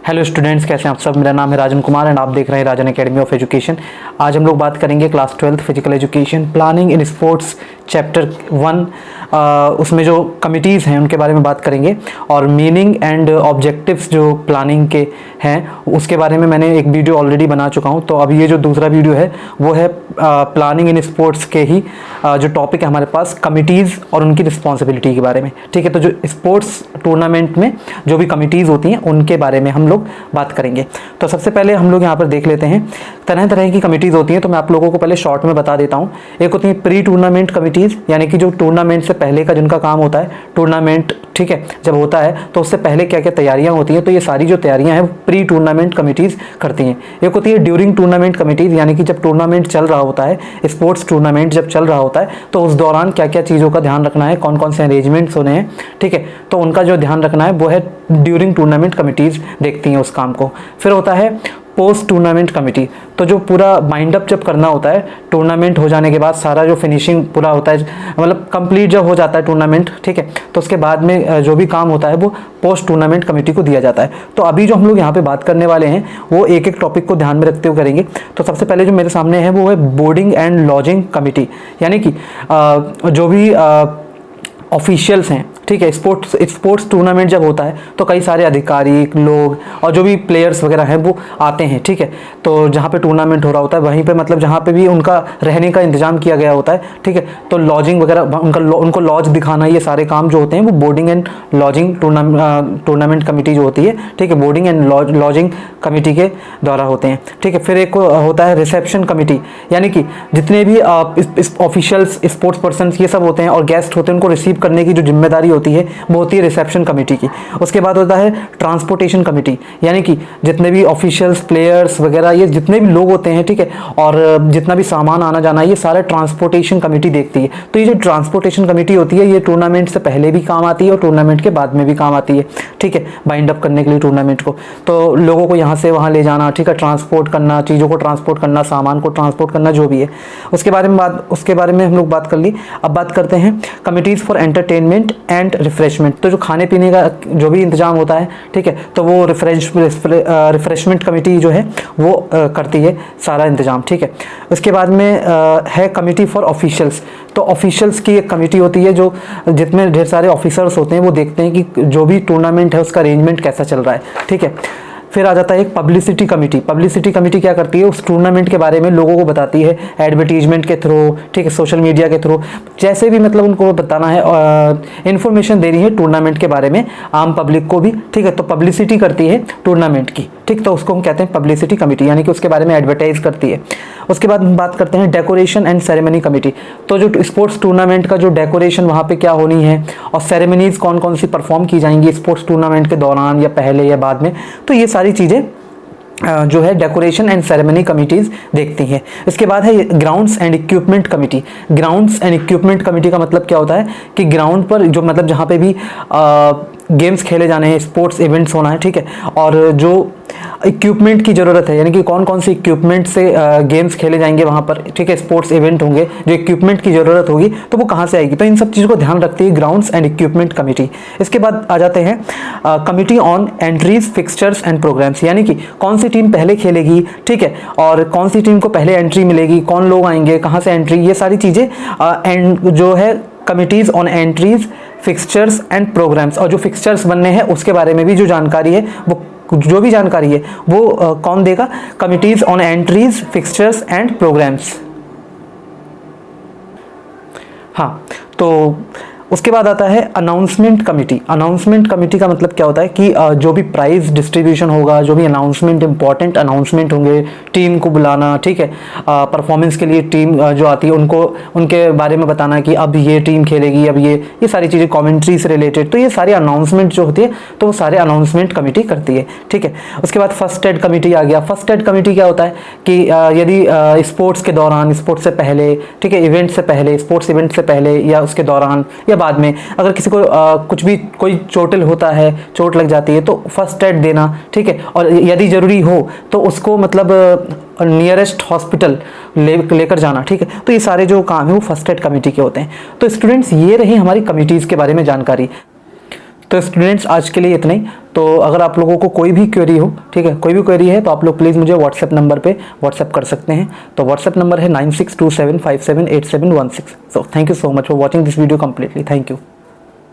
Hello students, कैसे हैं आप सब। मेरा नाम है राजन कुमार एंड आप देख रहे हैं राजन एकेडमी ऑफ एजुकेशन। आज हम लोग बात करेंगे class 12th physical education planning in sports chapter 1। उसमें जो कमिटीज़ हैं उनके बारे में बात करेंगे और मीनिंग एंड ऑब्जेक्टिव्स जो प्लानिंग के हैं उसके बारे में मैंने एक वीडियो ऑलरेडी बना चुका हूं। तो अभी ये जो दूसरा वीडियो है वो है प्लानिंग इन स्पोर्ट्स के ही जो टॉपिक है हमारे पास, कमिटीज़ और उनकी रिस्पॉन्सिबिलिटी के बारे में। ठीक है, तो जो स्पोर्ट्स टूर्नामेंट में जो भी कमिटीज़ होती हैं उनके बारे में हम लोग बात करेंगे। तो सबसे पहले हम लोग यहाँ पर देख लेते हैं, तरह तरह की कमिटीज़ होती हैं। तो मैं आप लोगों को पहले शॉर्ट में बता देता हूँ। एक होती है प्री टूर्नामेंट कमिटीज़, यानी कि जो टूर्नामेंट से पहले का जिनका काम होता है, टूर्नामेंट ठीक है जब होता है तो उससे पहले क्या क्या तैयारियां होती हैं, तो ये सारी जो तैयारियां हैं प्री टूर्नामेंट कमिटीज़ करती हैं। एक होती है ड्यूरिंग टूर्नामेंट कमिटीज़, यानी कि जब टूर्नामेंट चल रहा होता है, स्पोर्ट्स टूर्नामेंट जब चल रहा होता है तो उस दौरान क्या क्या चीज़ों का ध्यान रखना है, कौन कौन से अरेंजमेंट्स होने हैं, ठीक है, तो उनका जो ध्यान रखना है वो है ड्यूरिंग टूर्नामेंट कमिटीज़ देखती हैं उस काम को। फिर होता है पोस्ट टूर्नामेंट कमिटी, तो जो पूरा माइंड अप जब करना होता है टूर्नामेंट हो जाने के बाद, सारा जो फिनिशिंग पूरा होता है, मतलब कंप्लीट जब हो जाता है टूर्नामेंट, ठीक है, तो उसके बाद में जो भी काम होता है वो पोस्ट टूर्नामेंट कमेटी को दिया जाता है। तो अभी जो हम लोग यहाँ पे बात करने वाले हैं वो एक एक टॉपिक को ध्यान में रखते हुए करेंगे। तो सबसे पहले जो मेरे सामने है वो है बोर्डिंग एंड लॉजिंग कमेटी, यानी कि जो भी ऑफिशियल्स हैं, ठीक है, स्पोर्ट्स टूर्नामेंट जब होता है तो कई सारे अधिकारी लोग और जो भी प्लेयर्स वगैरह हैं वो आते हैं, ठीक है। तो जहाँ पे टूर्नामेंट हो रहा होता है वहीं पे मतलब जहाँ पे भी उनका रहने का इंतजाम किया गया होता है, ठीक है, तो लॉजिंग वगैरह उनको लॉज दिखाना, ये सारे काम जो होते हैं वो boarding and lodging tournament committee जो होती है, ठीक है, बोर्डिंग एंड लॉजिंग कमेटी के द्वारा होते हैं, ठीक है। फिर एक होता है रिसेप्शन कमेटी, यानी कि जितने भी ऑफिशियल्स स्पोर्ट्स पर्सन ये सब होते हैं और गेस्ट होते हैं उनको रिसीव करने की जो जिम्मेदारी होती है वो होती है रिसेप्शन कमेटी की। उसके बाद होता है ट्रांसपोर्टेशन कमेटी, यानी कि जितने भी ऑफिशियल्स प्लेयर्स वगैरह ये जितने भी लोग होते हैं, ठीक है, और जितना भी सामान आना जाना ये सारा ट्रांसपोर्टेशन कमेटी देखती है। तो ये जो ट्रांसपोर्टेशन कमेटी होती है ये टूर्नामेंट से पहले भी काम आती है और टूर्नामेंट के बाद में भी काम आती है, ठीक है, बाइंड अप करने के लिए टूर्नामेंट को। तो लोगों को यहाँ से वहाँ ले जाना, ठीक है, ट्रांसपोर्ट करना, चीज़ों को ट्रांसपोर्ट करना, सामान को ट्रांसपोर्ट करना, जो भी है उसके बारे में हम लोग बात कर ली। अब बात करते हैं committees for entertainment and refreshment. तो जो खाने पीने का जो भी इंतजाम होता है, ठीक है, तो वो रिफ्रेशमेंट कमेटी जो है वो करती है सारा इंतजाम, ठीक है। उसके बाद में है कमेटी फॉर ऑफिशियल्स। तो ऑफिशियल्स की एक कमेटी होती है जो जितने ढेर सारे ऑफिसर्स होते हैं वो देखते हैं कि जो भी टूर्नामेंट है उसका अरेंजमेंट कैसा चल रहा है, ठीक है। फिर आ जाता है एक पब्लिसिटी कमेटी। पब्लिसिटी कमेटी क्या करती है, उस टूर्नामेंट के बारे में लोगों को बताती है एडवर्टीजमेंट के थ्रू, ठीक है, सोशल मीडिया के थ्रू, जैसे भी मतलब उनको बताना है, इन्फॉर्मेशन देनी है टूर्नामेंट के बारे में आम पब्लिक को भी, ठीक है, तो पब्लिसिटी करती है टूर्नामेंट की, ठीक, तो उसको हम कहते हैं पब्लिसिटी कमेटी, यानी कि उसके बारे में एडवर्टाइज करती है। उसके बाद हम बात करते हैं डेकोरेशन एंड सेरेमनी कमेटी। तो जो स्पोर्ट्स टूर्नामेंट का जो डेकोरेशन वहाँ पे क्या होनी है और सेरेमनीज कौन कौन सी परफॉर्म की जाएंगी स्पोर्ट्स टूर्नामेंट के दौरान या पहले या बाद में, तो ये सारी चीज़ें जो है डेकोरेशन एंड सेरेमनी कमिटीज़ देखती हैं। इसके बाद है grounds and equipment committee. Grounds and equipment committee का मतलब क्या होता है कि ग्राउंड पर जो मतलब जहाँ पे भी गेम्स खेले जाने हैं, स्पोर्ट्स इवेंट्स होना है, ठीक है, और जो इक्विपमेंट की ज़रूरत है, यानी कि कौन कौन से इक्विपमेंट से गेम्स खेले जाएंगे वहाँ पर, ठीक है, स्पोर्ट्स इवेंट होंगे, जो इक्विपमेंट की ज़रूरत होगी तो वो कहाँ से आएगी, तो इन सब चीज़ों को ध्यान रखती है ग्राउंड्स एंड इक्विपमेंट कमेटी। इसके बाद आ जाते हैं committee on entries fixtures and programs, यानी कि कौन सी टीम पहले खेलेगी, ठीक है, और कौन सी टीम को पहले एंट्री मिलेगी, कौन लोग आएंगे, कहाँ से एंट्री, ये सारी चीज़ें एंड जो है committees on entries fixtures and programs, और जो फिक्सचर्स बनने हैं उसके बारे में भी जो जानकारी है वो जो भी जानकारी है वो कौन देगा, committees on entries fixtures and programs. हाँ, तो उसके बाद आता है अनाउंसमेंट कमेटी। अनाउंसमेंट कमेटी का मतलब क्या होता है कि जो भी प्राइज डिस्ट्रीब्यूशन होगा, जो भी अनाउंसमेंट, इंपॉर्टेंट अनाउंसमेंट होंगे, टीम को बुलाना, ठीक है, परफॉर्मेंस के लिए टीम जो आती है उनको उनके बारे में बताना कि अब ये टीम खेलेगी, अब ये सारी चीज़ें कमेंट्री से रिलेटेड, तो ये सारी अनाउंसमेंट जो होती है तो वो सारे अनाउंसमेंट कमेटी करती है, ठीक है। उसके बाद फर्स्ट एड कमेटी आ गया। फर्स्ट एड कमेटी क्या होता है कि यदि स्पोर्ट्स के दौरान, स्पोर्ट्स से पहले, ठीक है, इवेंट से पहले, स्पोर्ट्स इवेंट से पहले या उसके दौरान या बाद में अगर किसी को कुछ भी कोई चोटिल होता है, चोट लग जाती है तो फर्स्ट एड देना, ठीक है, और यदि ज़रूरी हो तो उसको मतलब नियरेस्ट हॉस्पिटल लेकर जाना, ठीक है, तो ये सारे जो काम है वो फर्स्ट एड कमेटी के होते हैं। तो स्टूडेंट्स ये रही हमारी कमिटीज़ के बारे में जानकारी। तो स्टूडेंट्स आज के लिए इतना ही। तो अगर आप लोगों को कोई भी क्वेरी हो, ठीक है, कोई भी क्वेरी है तो आप लोग प्लीज़ मुझे व्हाट्सएप नंबर पे व्हाट्सएप कर सकते हैं। तो व्हाट्सएप नंबर है 9627578716। So thank you so much for watching this video completely. Thank you.